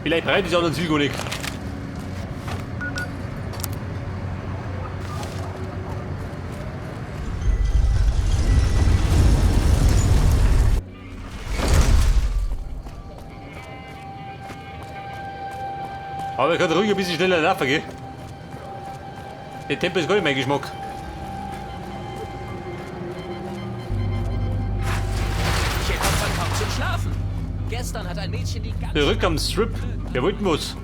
Vielleicht breit ist auch noch ein Ziel gar nicht. Aber ich kann ruhig ein bisschen schneller laufen, gell? Der Tempo ist gar nicht mein Geschmack. Hier kommt man kaum zum Schlafen. Gestern hat ein Mädchen die ganze Zurück am Strip. Wir wollten was.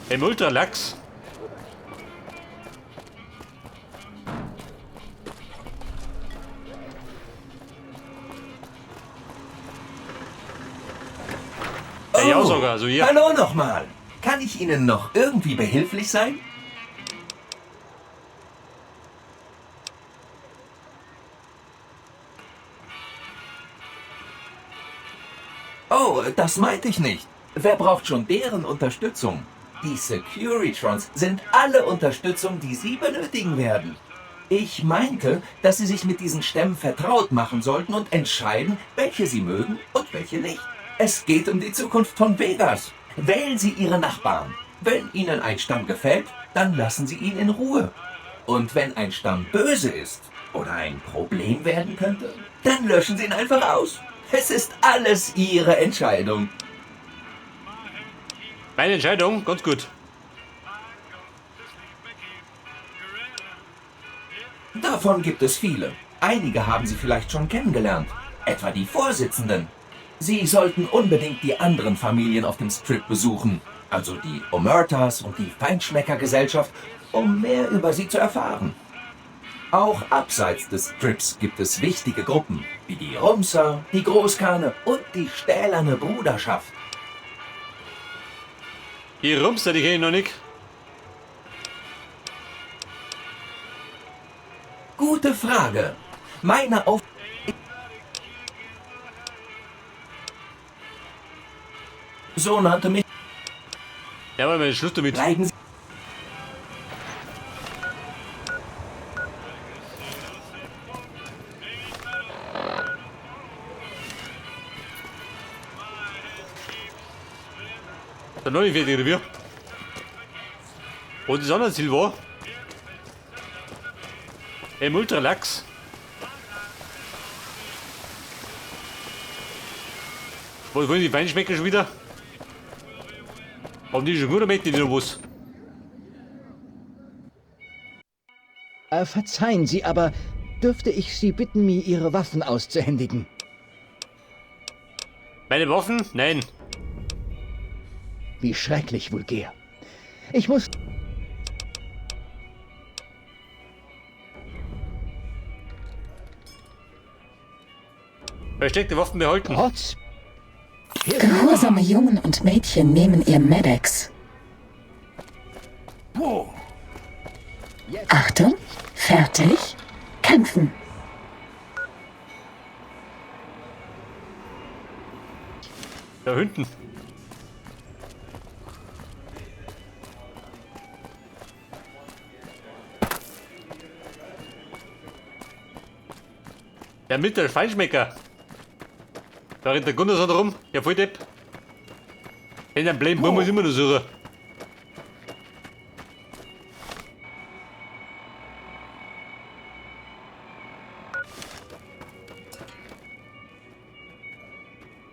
Im Ultralachs. Ja, sogar, also hier. Hallo nochmal. Kann ich Ihnen noch irgendwie behilflich sein? Oh, das meinte ich nicht. Wer braucht schon deren Unterstützung? Die Securitrons sind alle Unterstützung, die Sie benötigen werden. Ich meinte, dass Sie sich mit diesen Stämmen vertraut machen sollten und entscheiden, welche Sie mögen und welche nicht. Es geht um die Zukunft von Vegas. Wählen Sie Ihre Nachbarn. Wenn Ihnen ein Stamm gefällt, dann lassen Sie ihn in Ruhe. Und wenn ein Stamm böse ist oder ein Problem werden könnte, dann löschen Sie ihn einfach aus. Es ist alles Ihre Entscheidung. Meine Entscheidung, ganz gut. Davon gibt es viele. Einige haben Sie vielleicht schon kennengelernt. Etwa die Vorsitzenden. Sie sollten unbedingt die anderen Familien auf dem Strip besuchen. Also die Omertas und die Feinschmeckergesellschaft, um mehr über sie zu erfahren. Auch abseits des Strips gibt es wichtige Gruppen, wie die Rumser, die Großkane und die Stählerne Bruderschaft. Die Rumster, die kenne ich noch nicht. Gute Frage. Meine Auf... So nannte mich... Ja, aber mein Schluss damit. Bleiben Sie... Der 49 Revier. Und das andere Ziel war im Ultralachs. Wo wollen die Feinschmecker schon wieder? Haben die schon gut damit, die noch was? Verzeihen Sie, aber dürfte ich Sie bitten, mir Ihre Waffen auszuhändigen? Meine Waffen? Nein. Wie schrecklich vulgär. Ich muss... Versteckte Waffen behalten. Trotz... Gehorsame Jungen und Mädchen nehmen ihr Medex. Achtung, fertig, kämpfen. Da hinten. Der mit der Feinschmecker. Da rennt der Gunnarsson rum, der Volldepp. Den Blame Bumm muss immer noch suchen.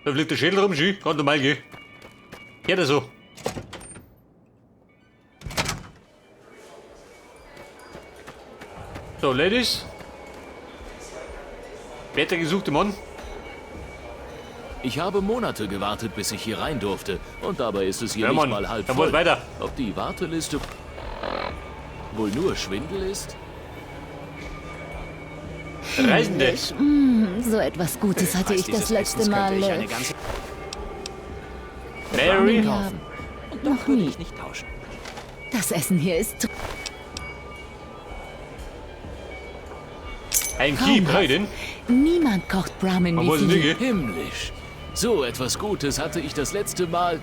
Da fliegt der Schädel rum, schön, kann normal gehen. Geht er so. So, Ladies. Wer hat der gesuchte Mann? Ich habe Monate gewartet, bis ich hier rein durfte. Und dabei ist es hier Ja, nicht Mann. mal halb Dann voll. wollt weiter. Ob die Warteliste wohl nur Schwindel ist? Reisende. So etwas Gutes hatte ich das letzte Mal Mary. ja, noch Würde nie. ich nicht tauschen. Das Essen hier ist... Ein Key, Breiden. Niemand kocht Brahmin Aber was wie ist Sie. nicht? Himmlisch. So etwas Gutes hatte ich das letzte Mal.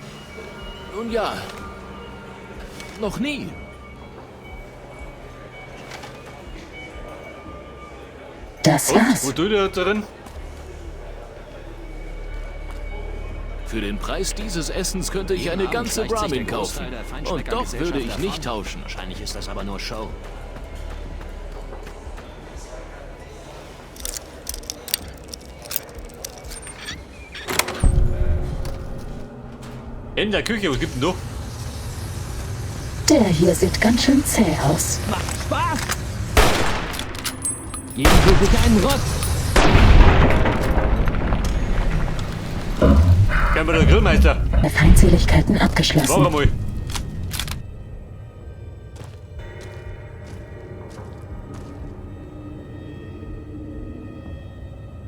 Nun ja. Noch nie. Das Und? Wo war's. tut ihr darin? Für den Preis dieses Essens könnte ich eine ganze Brahmin kaufen. Und doch würde ich nicht tauschen. Wahrscheinlich ist das aber nur Show. In der Küche, was gibt denn da? Der hier sieht ganz schön zäh aus. Geben Sie sich einen Rotz. Kein der Grillmeister. Feindseligkeiten abgeschlossen. Warum einmal?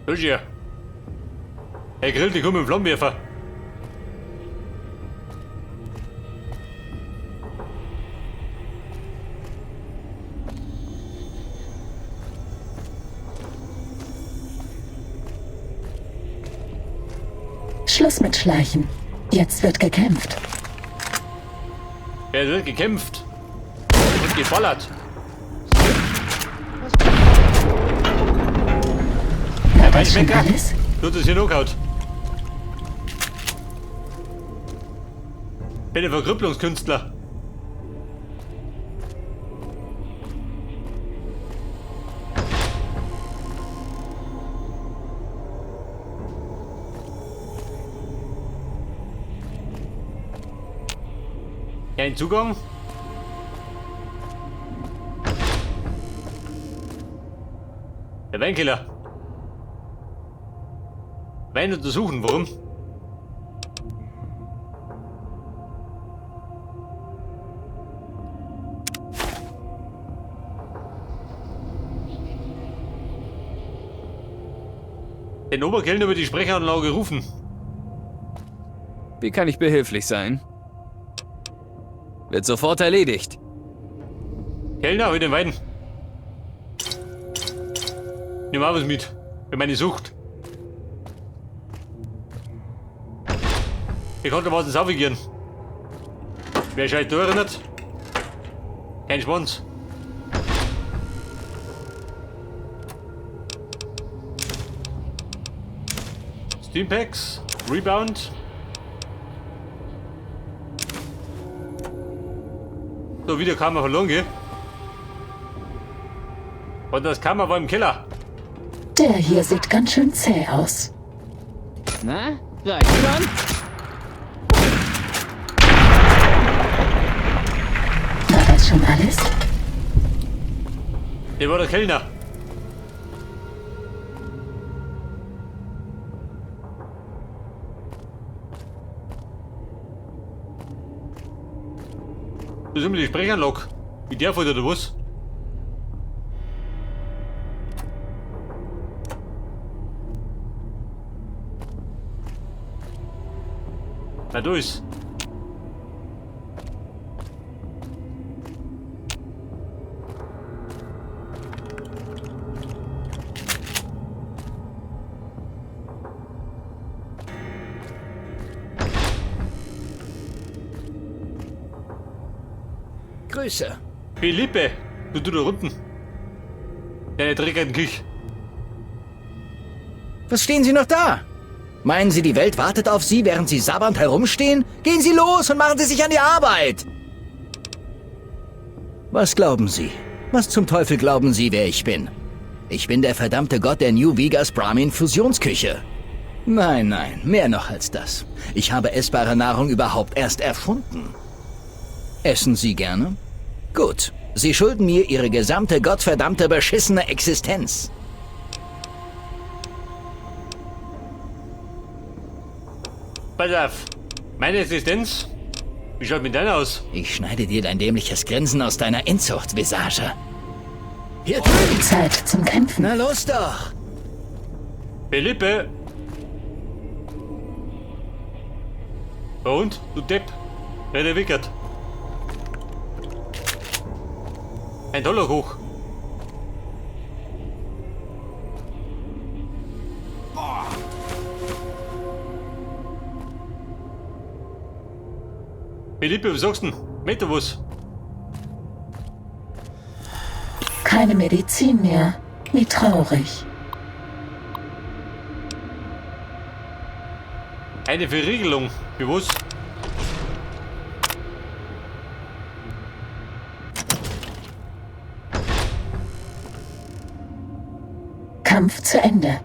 Hörst du ja? Er grillt dich um mit dem Flammenwerfer. Schluss mit Schleichen. Jetzt wird gekämpft. Er wird gekämpft. Und geballert. War das schon Weinschmecker? alles? Tut es hier Knockout. Bin ein Verkrüppelungskünstler. Ein Zugang. Der Weinkiller. Wein untersuchen, warum? Den Oberkellner über die Sprechanlage rufen. Wie kann ich behilflich sein? Wird sofort erledigt. Kellner, mit den Wein. Nimm auch was mit. Für meine Sucht. Ich konnte was ins Auge gehen. Wer scheit teurer nicht? Kein Schwanz. Steampacks, Rebound. So, wieder kam er verloren, gell? Und das Kammer war im Keller. Der hier sieht ganz schön zäh aus. Na, reicht schon? War das schon alles? Der war der Kellner. Das ist immer die Sprechanlage. Wie der fällt oder was? Na, da ist. Grüße. Philippe, du da unten. Deine dreckigen Küche. Was stehen Sie noch da? Meinen Sie, die Welt wartet auf Sie, während Sie sabbernd herumstehen? Gehen Sie los und machen Sie sich an die Arbeit! Was glauben Sie? Was zum Teufel glauben Sie, wer ich bin? Ich bin der verdammte Gott der New Vegas Brahmin Fusionsküche. Nein, nein, mehr noch als das. Ich habe essbare Nahrung überhaupt erst erfunden. Essen Sie gerne? Gut. Sie schulden mir Ihre gesamte gottverdammte beschissene Existenz. Pass auf. Meine Existenz? Wie schaut mit deiner aus? Ich schneide dir dein dämliches Grinsen aus deiner Inzucht-Visage. Hier drüben! Zeit zum Kämpfen. Na los doch! Philippe! Und? Du Depp. Wer der wickert? $1 hoch. Philippe, was sagst du denn? Meint du was? Keine Medizin mehr. Wie traurig. Eine Verriegelung. Für was? Kampf zu Ende.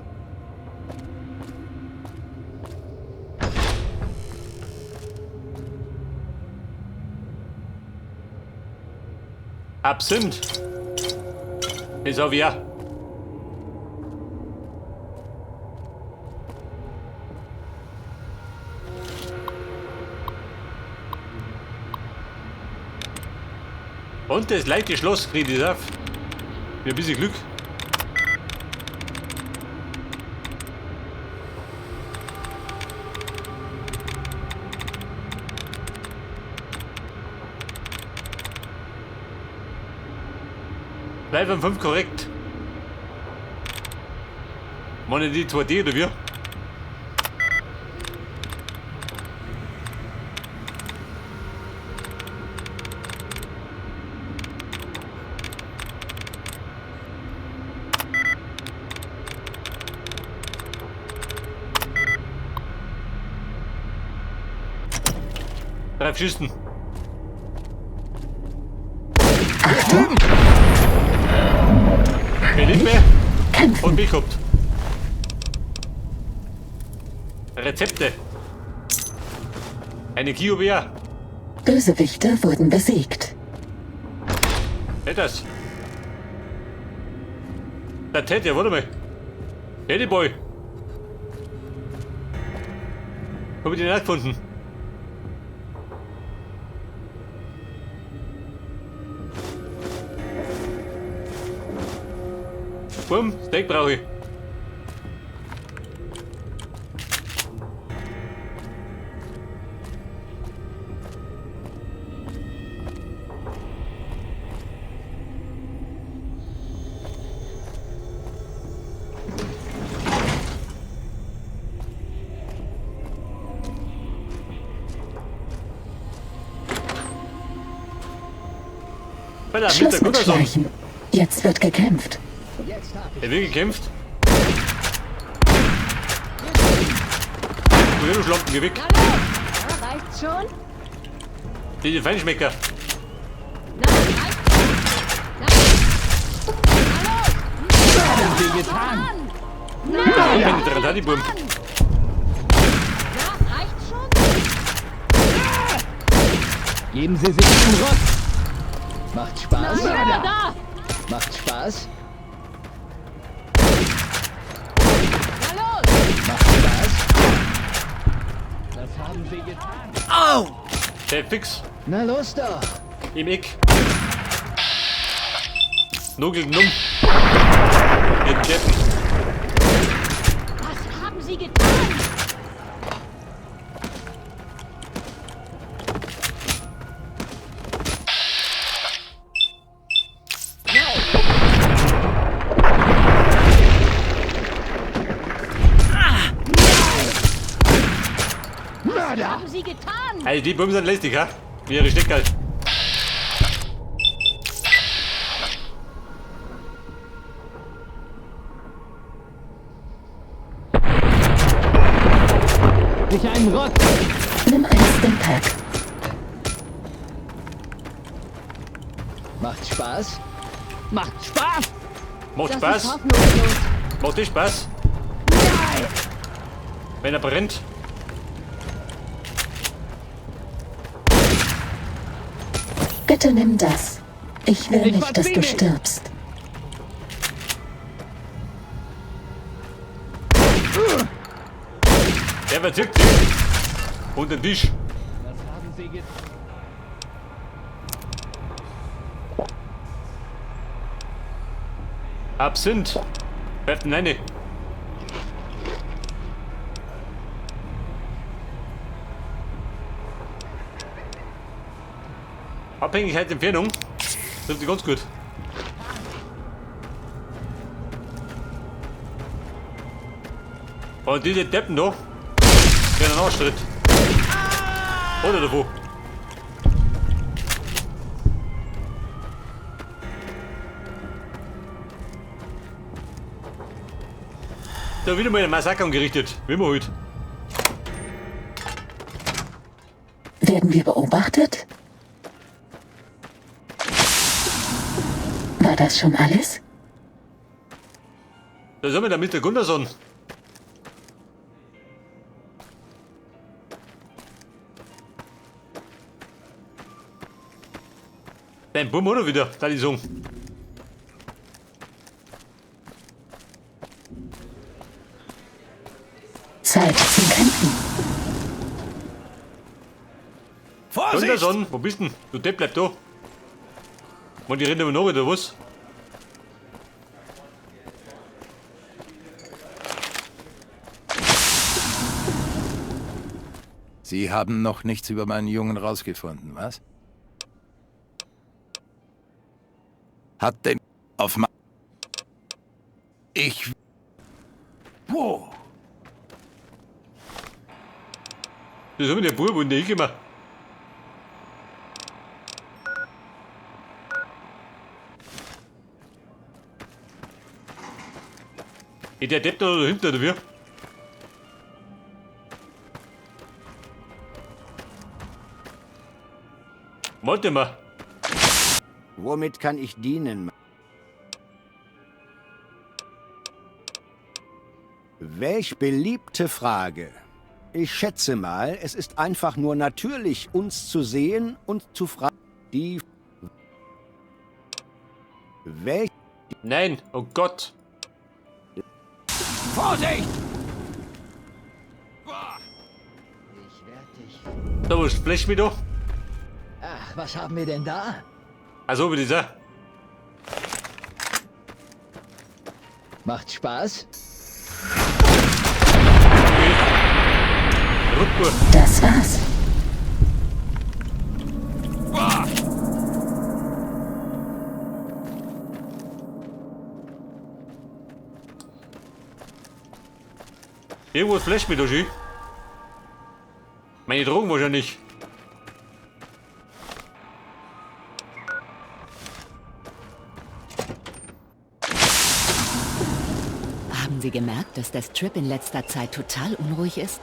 Absinth. Ist auch ja. Und das leichte Schloss kriegt es auf. Für ein bisschen Glück. Drei von 5 korrekt. Meine die 2D oder wie? Drei Schüssen. Philippe und mich kommt. Rezepte. Eine Kiobea. Bösewichte wurden besiegt. Das. Der Teddy, warte mal. Teddy Boy. Hab ich den auch gefunden? Bumm, Steak brauche ich. Schluss mit Schleichen. Jetzt wird gekämpft. Er wird gekämpft. Du Schlampen, geh weg. Ja, reicht schon? Die Feinschmecker. Nein, reicht schon. Nein. Haben Sie getan? Nein! Keine Tarantani-Burm. Ja, reicht schon? Geben Sie sich den Rott. Macht Spaß? Ja, da! Macht Spaß? Na los! Macht Spaß? Was haben Sie getan? Au! Der fix. Na los doch. Im Eck. Nuggeln um. Den Deppen. Was haben Sie getan? Was haben Sie getan? Also die Böhmen sind lästig, ha? Wie ihre Steckgeil. Sich einen Rott. Nimm ein Stimpack. Macht Spaß? Macht Spaß? Macht Das Spaß? ist hoffnungslos. Macht dir Spaß? Wenn er brennt. Bitte nimm das. Ich will Ich nicht, dass du verzieh mich. stirbst. Der verzirkt sich. Und den Tisch. Was haben Sie getan? Absinth. Werft ihn rein. Abhängigkeit Entfernung. Trifft sich ganz gut. Und diese Deppen da. Werden einen Arschtritt. Oder davor. Da wieder mal ein Massaker angerichtet. Wie wir heute. Werden wir beobachtet? War das schon alles? Da sind wir der Mr. Gunderson. Dein Bumm oder wieder, da die Song. Zeit zum Kämpfen. Gunderson, wo bist denn? Du Depp, bleib da. Und die rennen immer noch wieder, was? Sie haben noch nichts über meinen Jungen rausgefunden, was? Hat den auf ma... Ich... Wo? Das haben wir der Bub und der ich immer. Ist der Depp da hinten oder wie? Warte mal. Womit kann ich dienen? Welch beliebte Frage. Ich schätze mal, es ist einfach nur natürlich, uns zu sehen und zu fragen. Die... Welch... Nein, oh Gott. Vorsicht! Da was flasht mich doch. Ach, was haben wir denn da? Also wie dieser. Macht Spaß? Rücktour. Das war's. Irgendwas flasht mich doch schon. Meine Drogen wahrscheinlich. Haben Sie gemerkt, dass der Strip in letzter Zeit total unruhig ist?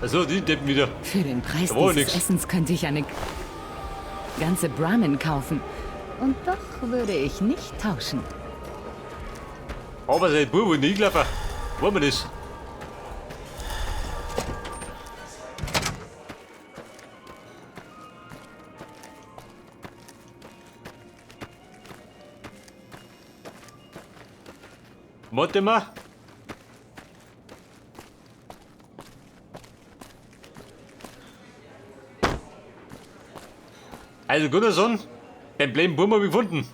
Also, die Deppen wieder. Für den Preis Da war dieses nix. Essens könnte ich eine ganze Brahmin kaufen. Und doch würde ich nicht tauschen. Aber sein Bub und ich laufen. Wollen wir das? Warte mal. Also Gunderson, den blöden Buben hab ich gefunden.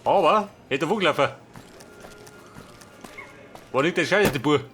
Aber, hätte er wo gelaufen? Wo liegt der Scheiße, der Bub?